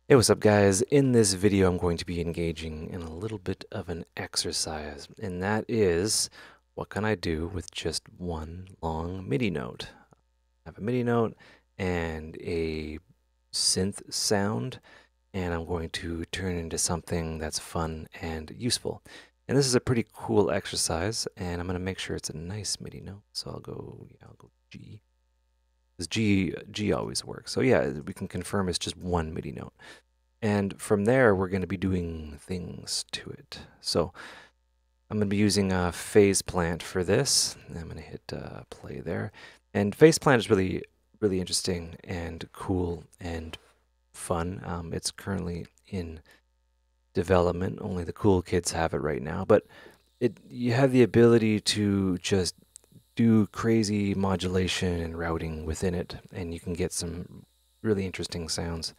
Hey, what's up, guys? In this video, I'm going to be engaging in a little bit of an exercise, and that is, what can I do with just one long MIDI note? I have a MIDI note and a synth sound, and I'm going to turn it into something that's fun and useful. And this is a pretty cool exercise, and I'm going to make sure it's a nice MIDI note. So I'll go G. Because G always works. So yeah, we can confirm it's just one MIDI note. And from there, we're going to be doing things to it. So I'm going to be using a phase plant for this. I'm going to hit play there. And phase plant is really, really interesting and cool and fun. It's currently in development. Only the cool kids have it right now. But you have the ability to just do crazy modulation and routing within it, and you can get some really interesting sounds.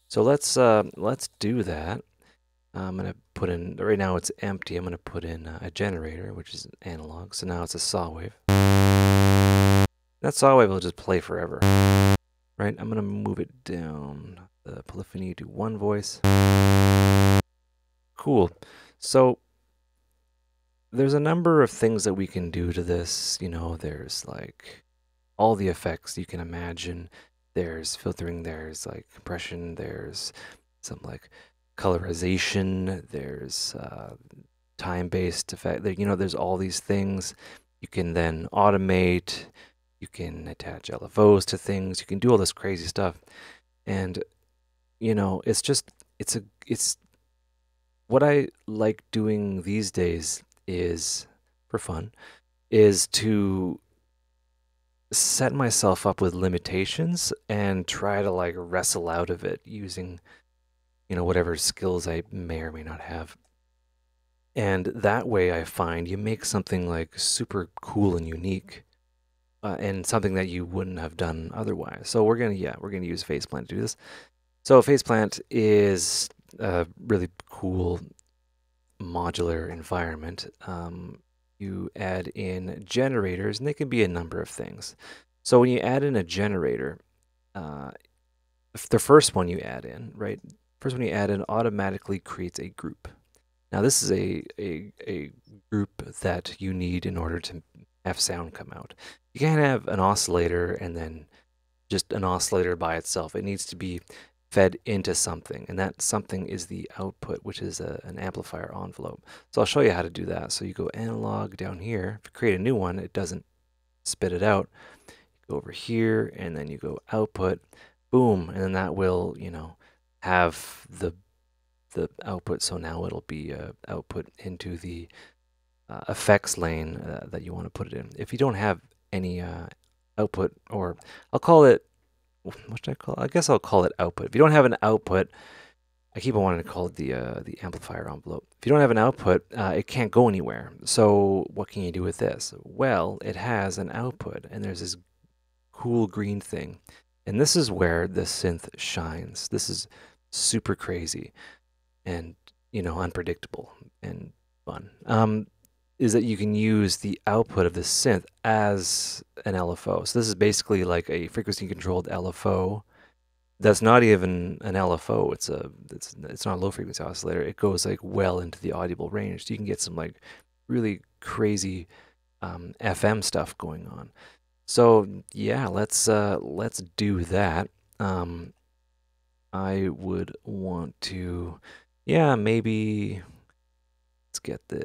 So let's do that. I'm gonna put in, right now it's empty. I'm gonna put in a generator, which is analog. So now it's a saw wave. That saw wave will just play forever, right? I'm gonna move it down the polyphony to one voice. Cool. So there's a number of things that we can do to this. You know, there's like all the effects you can imagine. There's filtering, there's like compression, there's some like colorization, there's time-based effect. You know, there's all these things. You can then automate, you can attach LFOs to things, you can do all this crazy stuff. And, you know, it's what I like doing these days is, for fun, is to set myself up with limitations and try to like wrestle out of it using, you know, whatever skills I may or may not have. And that way I find you make something like super cool and unique, and something that you wouldn't have done otherwise. So we're gonna use Faceplant to do this. So Faceplant is a really cool modular environment. You add in generators, and they can be a number of things. So when you add in a generator, the first one you add in, right? First one you add in automatically creates a group. Now this is a group that you need in order to have sound come out. You can't have an oscillator and then just an oscillator by itself. It needs to be fed into something, and that something is the output, which is an amplifier envelope. So I'll show you how to do that. So you go analog down here. If you create a new one, it doesn't spit it out. You go over here, and then you go output, boom, and then that will, you know, have the output. So now it'll be output into the effects lane that you want to put it in. If you don't have any output, or I'll call it, what should I call it? I guess I'll call it output. If you don't have an output, I keep on wanting to call it the amplifier envelope. If you don't have an output, it can't go anywhere. So what can you do with this? Well, it has an output, and there's this cool green thing. And this is where the synth shines. This is super crazy and, you know, unpredictable and fun. Is that you can use the output of the synth as an LFO. So this is basically like a frequency controlled LFO. That's not even an LFO. It's not a low frequency oscillator. It goes like well into the audible range. So you can get some like really crazy FM stuff going on. So yeah, let's do that. I would want to, yeah, maybe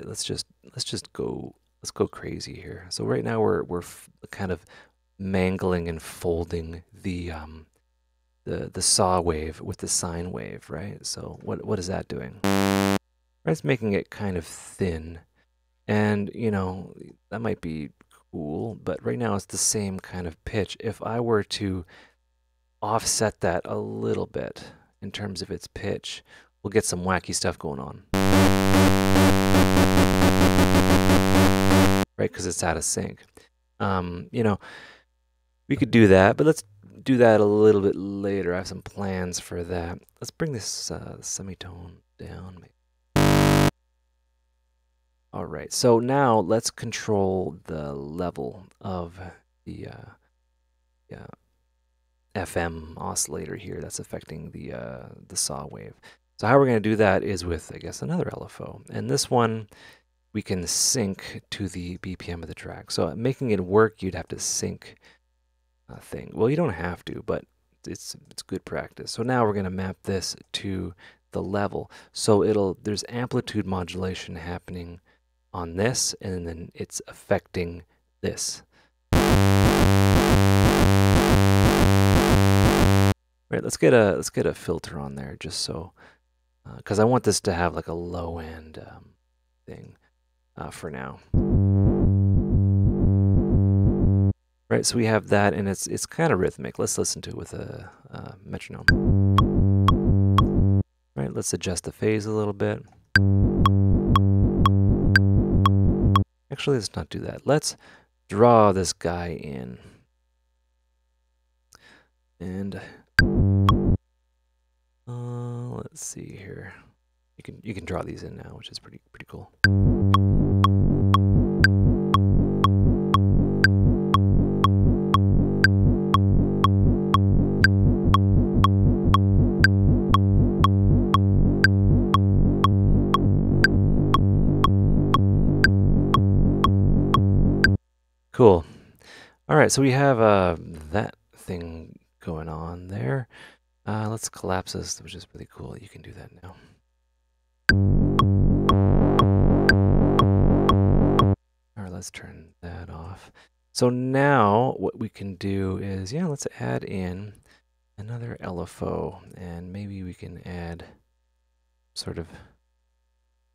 let's just go crazy here. So right now we're kind of mangling and folding the saw wave with the sine wave, right? So what is that doing? Right, it's making it kind of thin, and you know that might be cool, but right now it's the same kind of pitch. If I were to offset that a little bit in terms of its pitch, we'll get some wacky stuff going on. Right, because it's out of sync. You know, we could do that, but let's do that a little bit later. I have some plans for that. Let's bring this semitone down. All right, so now let's control the level of the FM oscillator here that's affecting the saw wave. So how we're going to do that is with, I guess, another LFO. And this one, we can sync to the BPM of the track. So making it work, you'd have to sync a thing. Well, you don't have to, but it's good practice. So now we're going to map this to the level. So there's amplitude modulation happening on this, and then it's affecting this. Right, let's get a filter on there just so, because I want this to have like a low end thing for now. Right, so we have that, and it's kind of rhythmic. Let's listen to it with a metronome. Right, let's adjust the phase a little bit. Actually, let's not do that. Let's draw this guy in. And let's see here. You can draw these in now, which is pretty cool. Cool. All right, so we have that thing going on there. Let's collapse this, which is really cool. You can do that now. All right, let's turn that off. So now what we can do is, yeah, let's add in another LFO, and maybe we can add sort of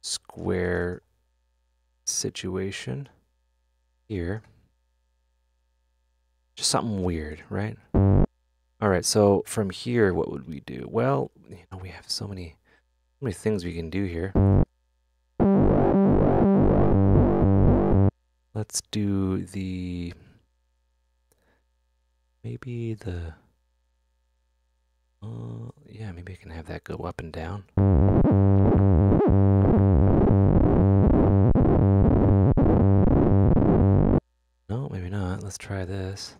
square situation here. Just something weird, right? All right, so from here, what would we do? Well, we have so many things we can do here. Let's do maybe yeah, maybe I can have that go up and down. No, maybe not. Let's try this.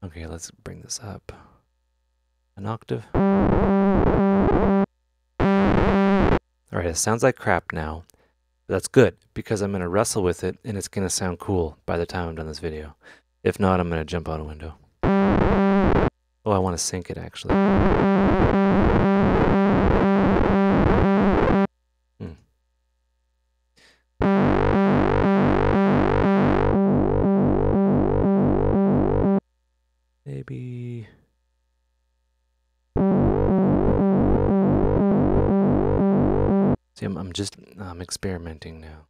Okay, let's bring this up an octave. All right, it sounds like crap now. But that's good, because I'm going to wrestle with it, and it's going to sound cool by the time I'm done this video. If not, I'm going to jump out a window. Oh, I want to sync it, actually. Maybe... See, I'm experimenting now.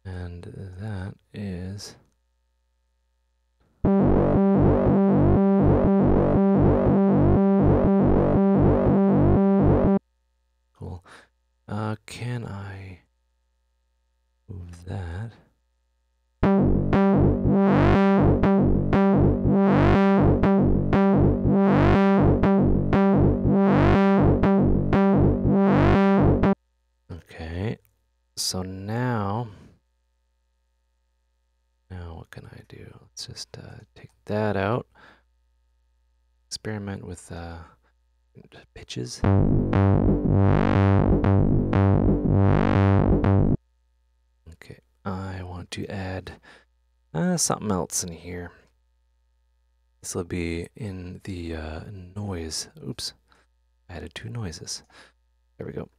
And that is... Cool. Can I move that? Okay, so now what can I do? Let's just take that out. Experiment with pitches. Okay, I want to add something else in here. This will be in the noise. Oops, I added two noises. There we go.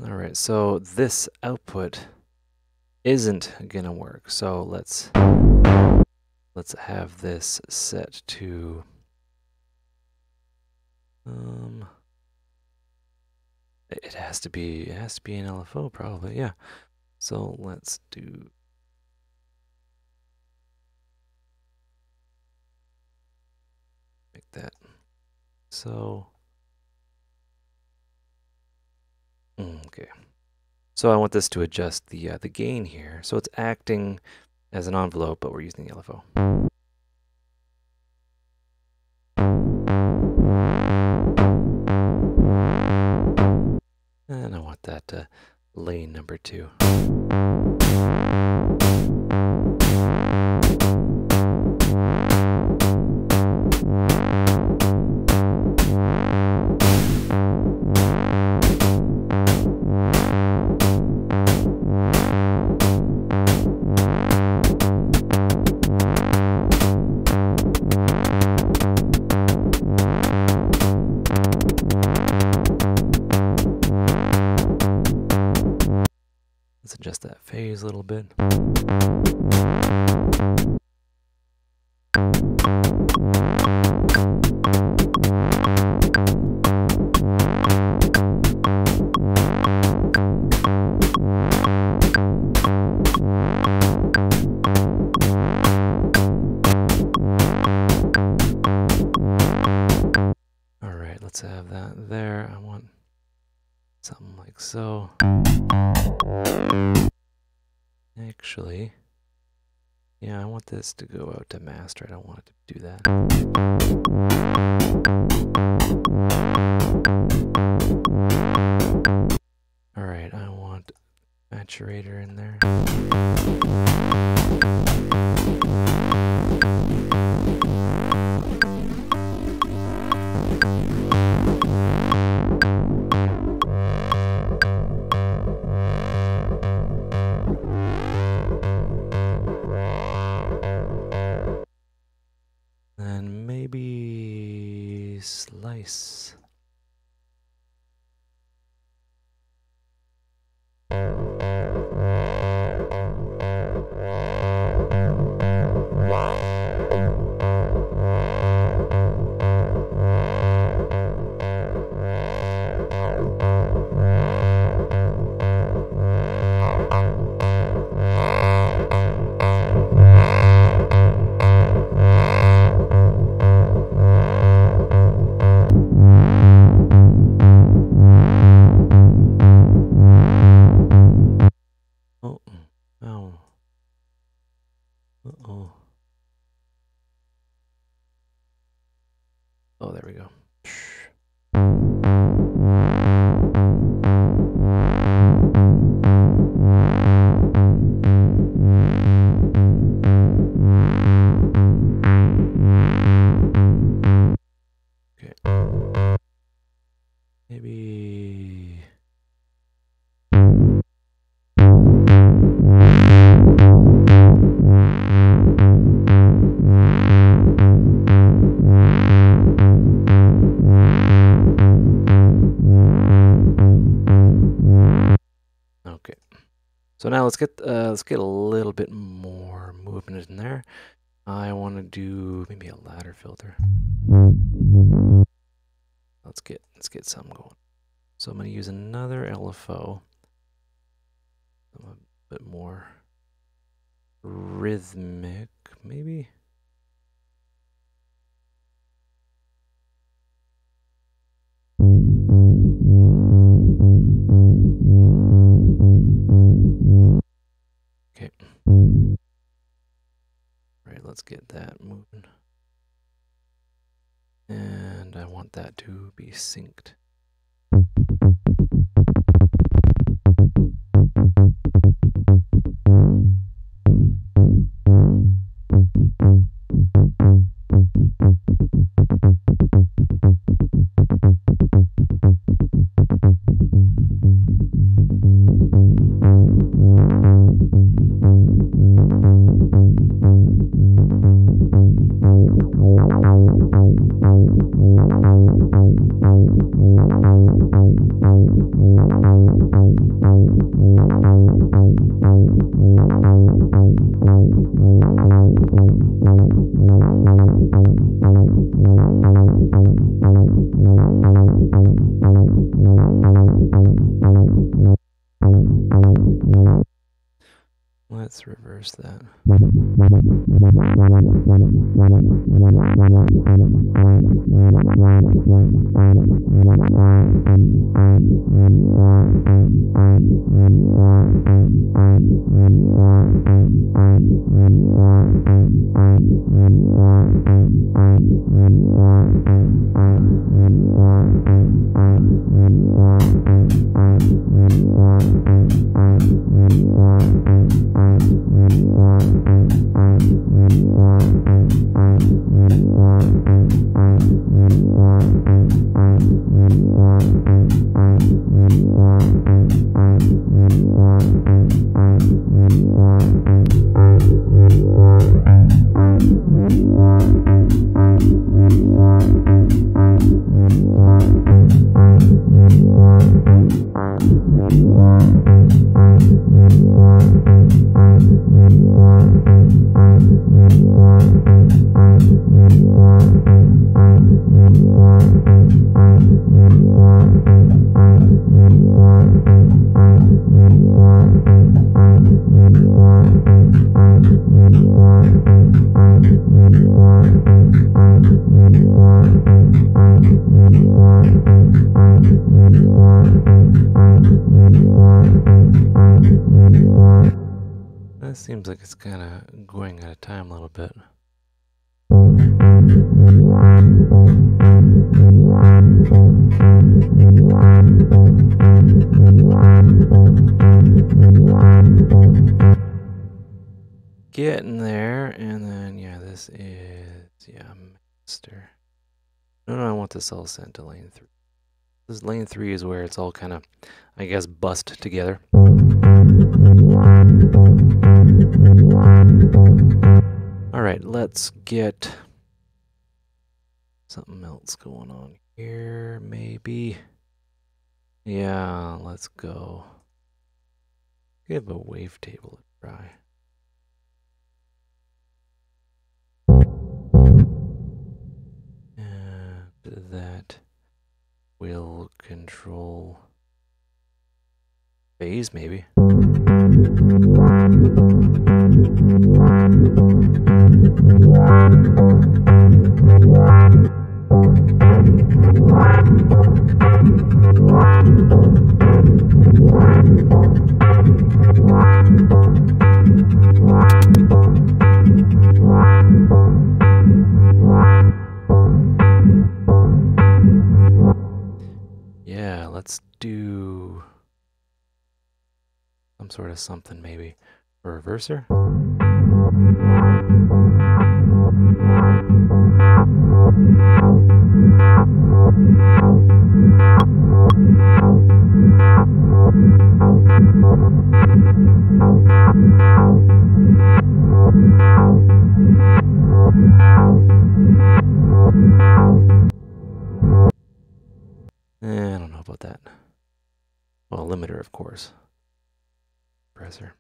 All right, so this output isn't gonna work. So let's have this set to it has to be an LFO probably, yeah. So let's do make that so okay. So I want this to adjust the gain here. So it's acting as an envelope, but we're using the LFO. And I want that lane number 2. Let's adjust that phase a little bit. All right, let's have that there. I want something like so. Actually, yeah, I want this to go out to master. I don't want it to do that. All right, I want maturator in there. And maybe slice. Oh, there we go. Okay. Maybe... Okay. So now let's get a little bit more movement in there. I want to do maybe a ladder filter. Let's get some going. So I'm going to use another LFO. A bit more rhythmic, maybe. Okay. Right, let's get that moving. And I want that to be synced. Let's reverse that. That seems like it's kind of going out of time a little bit. Getting there, and then, yeah, this is, yeah, master. No, I want this all sent to lane 3. This lane 3 is where it's all kind of, I guess, bust together. Alright, let's get something else going on here, maybe. Yeah, let's go. Give a wavetable a try. And that will control phase, maybe. Yeah, let's do some sort of something maybe. A reverser? I don't know about that. Well, limiter, of course. Compressor.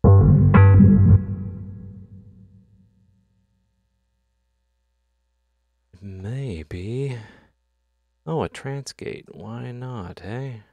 Maybe. Oh, a transgate. Why not, hey?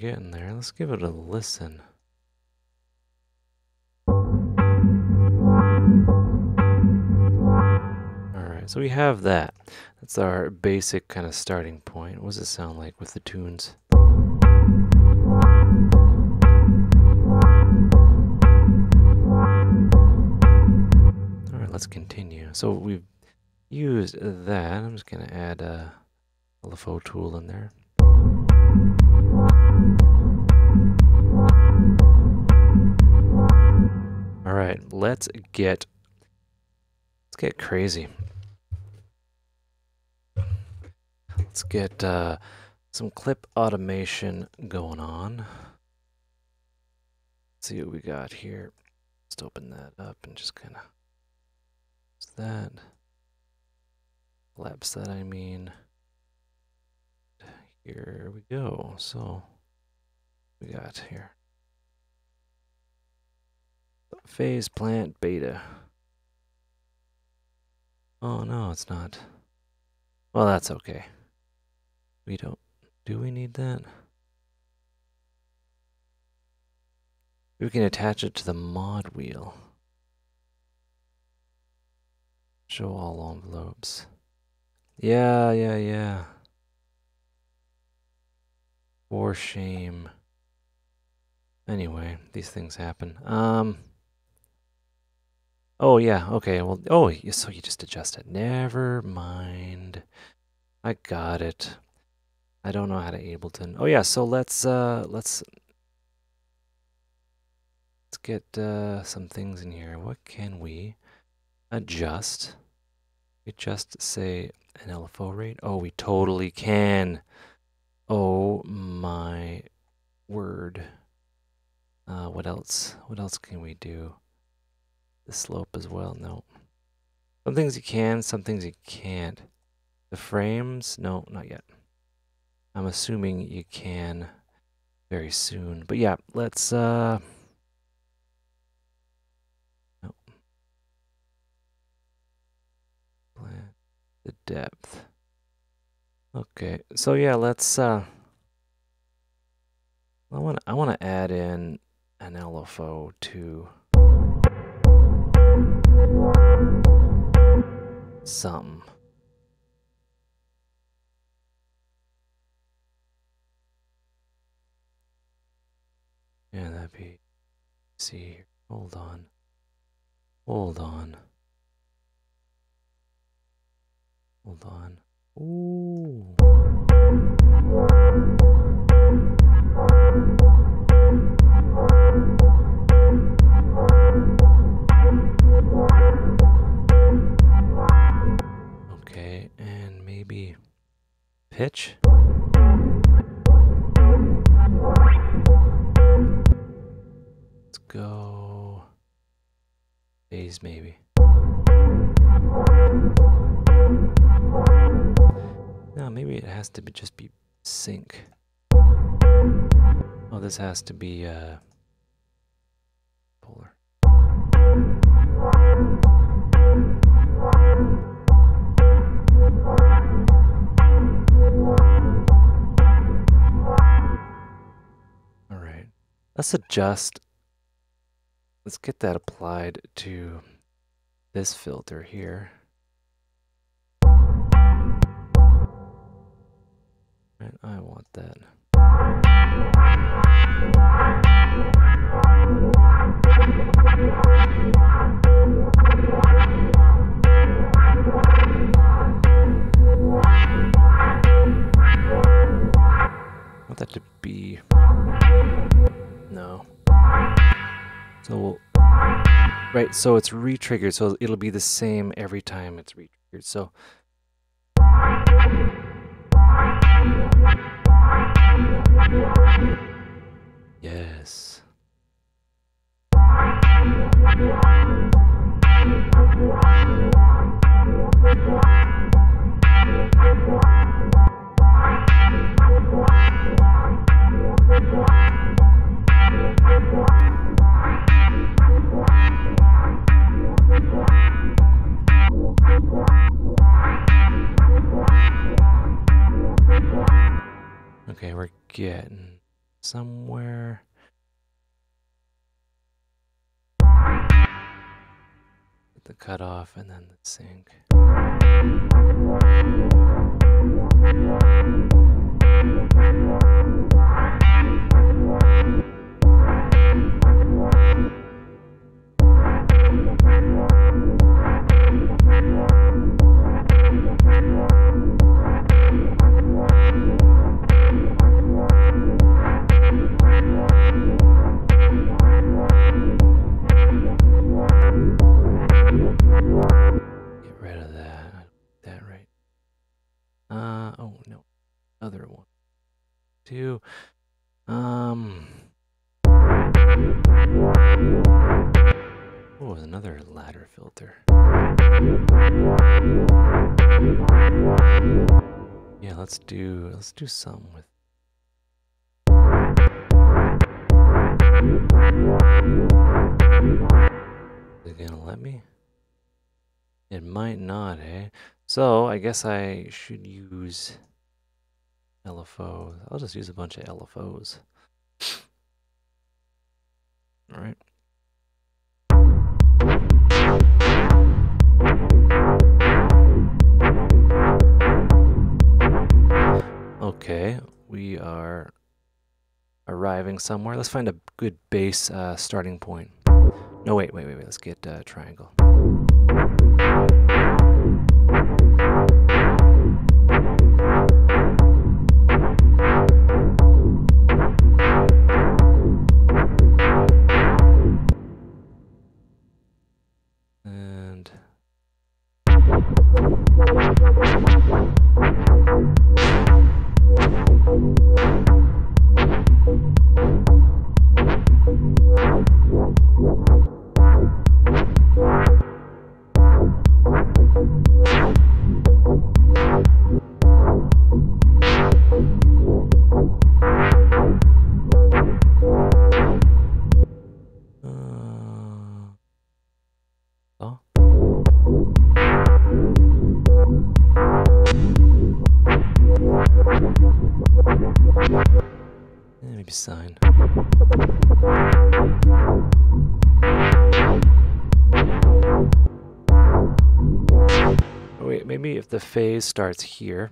Getting there. Let's give it a listen. Alright, so we have that. That's our basic kind of starting point. What does it sound like with the tunes? let's continue. So we've used that. I'm just going to add a LFO tool in there. All right, let's get crazy. Let's get some clip automation going on. Let's see what we got here. Let's open that up and just kind of that. Collapse that, I mean. Here we go. So we got here. Phase plant beta. Oh no, it's not. Well, that's okay. We don't. Do we need that? We can attach it to the mod wheel. Show all envelopes. Yeah. For shame. Anyway, these things happen. Oh yeah, okay. Well, oh, so you just adjust it. Never mind. I got it. I don't know how to Ableton. Oh yeah, so let's get some things in here. What can we adjust? We just say an LFO rate. Oh, we totally can. Oh my word. What else? What else can we do? The slope as well. No. Some things you can, some things you can't. The frames, no, not yet. I'm assuming you can very soon. But yeah, let's no. The depth. Okay. So yeah, let's I want to add in an LFO to something. Yeah, that'd be. See here. Hold on. Hold on. Hold on. Ooh. Okay, and maybe pitch. Let's go phase maybe. No, maybe it has to be just be sync. Oh, this has to be polar. All right. Let's adjust. Let's get that applied to this filter here. Right, I want that. I want that to be no. So right, so it's re-triggered, so it'll be the same every time it's re-triggered. So yes. Okay, we're getting somewhere. The cutoff and then the sync. do. Oh, another ladder filter. Yeah, let's do some with. Is it gonna let me? It might not, eh? So I guess I should use LFOs. I'll just use a bunch of LFOs. All right. Okay, we are arriving somewhere. Let's find a good base starting point. No, wait. Let's get triangle. And oh. Maybe sign. Oh, wait, maybe if the phase starts here.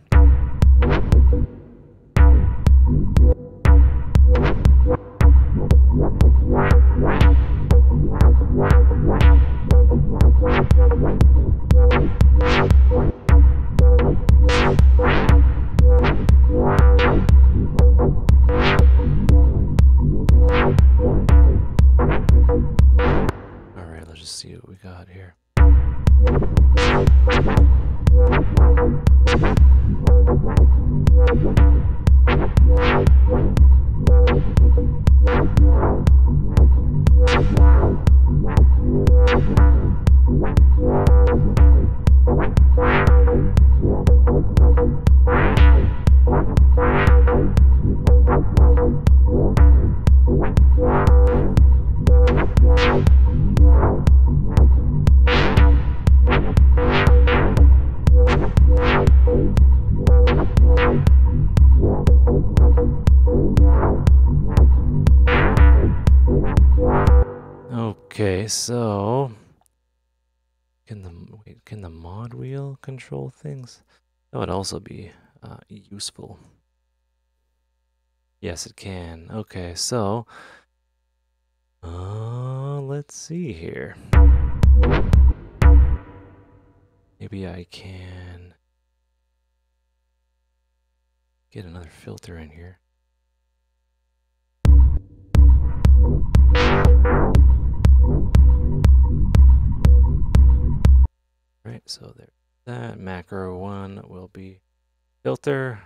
Alright, let's just see what we got here. Okay, so can the mod wheel control things? That would also be useful. Yes, it can. Okay, so let's see here. Maybe I can get another filter in here. Right, so there. That macro one will be filter.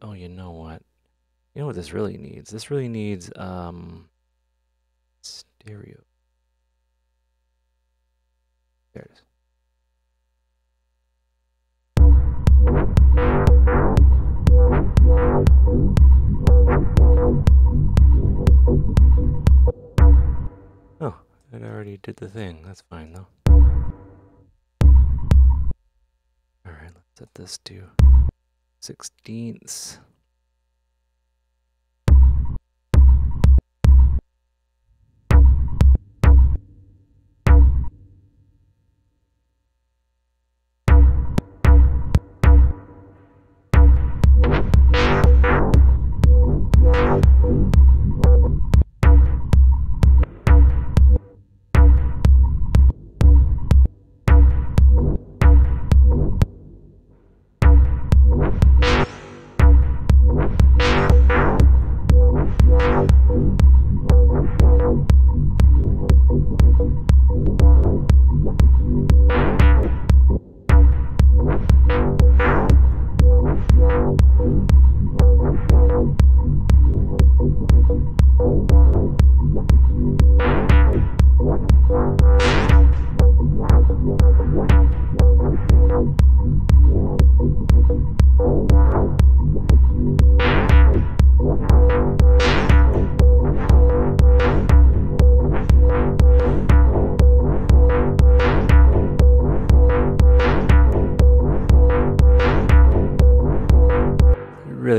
Oh, you know what? You know what this really needs? This really needs stereo. There it is. Oh, it already did the thing. That's fine though. Alright, let's set this to 16ths.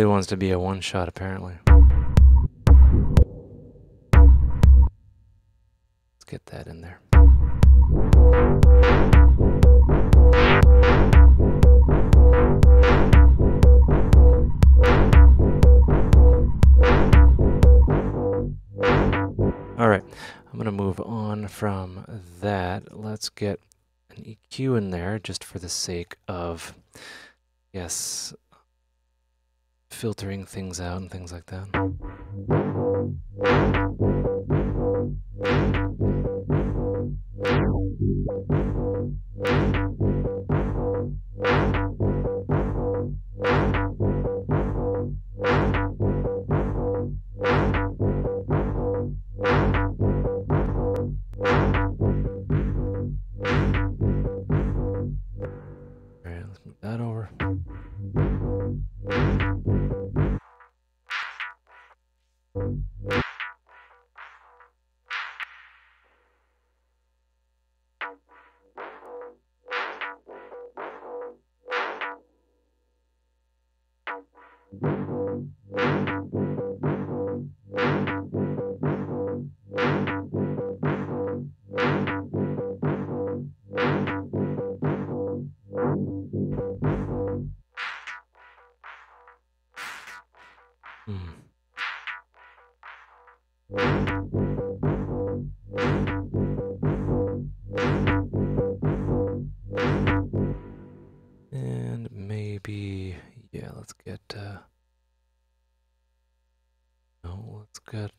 wants to be a one-shot, apparently. Let's get that in there. All right, I'm going to move on from that. Let's get an EQ in there just for the sake of, yes, filtering things out and things like that. All right, let's move that over. And maybe, yeah, let's get, no, let's get,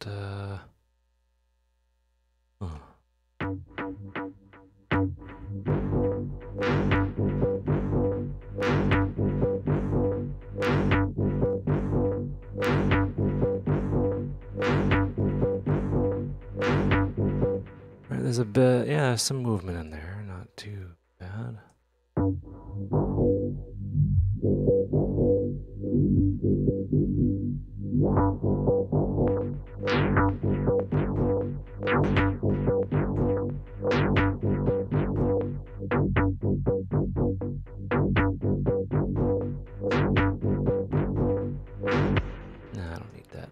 right, there's a bit, yeah, some movement in there, not too bad. Nah, I don't need that.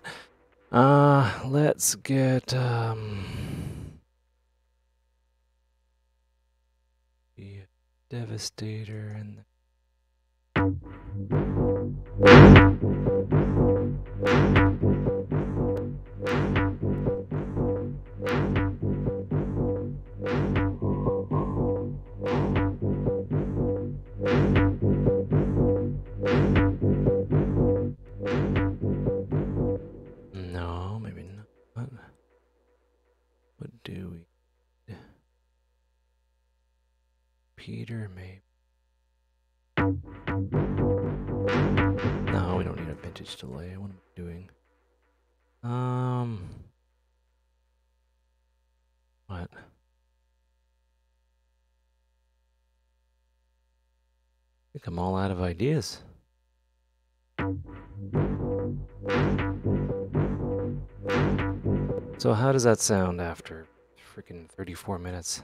Let's get, the Devastator and no, maybe not. What do we need? Peter, maybe. No, we don't need a vintage delay. What am I doing? What? I think I'm all out of ideas. So how does that sound after freaking 34 minutes?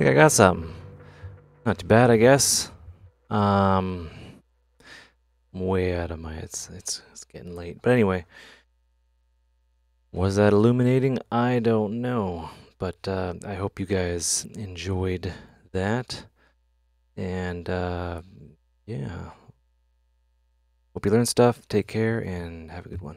think I got something. Not too bad, I guess. Way out of my. It's getting late. But anyway, was that illuminating? I don't know, but I hope you guys enjoyed that. And yeah, hope you learned stuff. Take care and have a good one.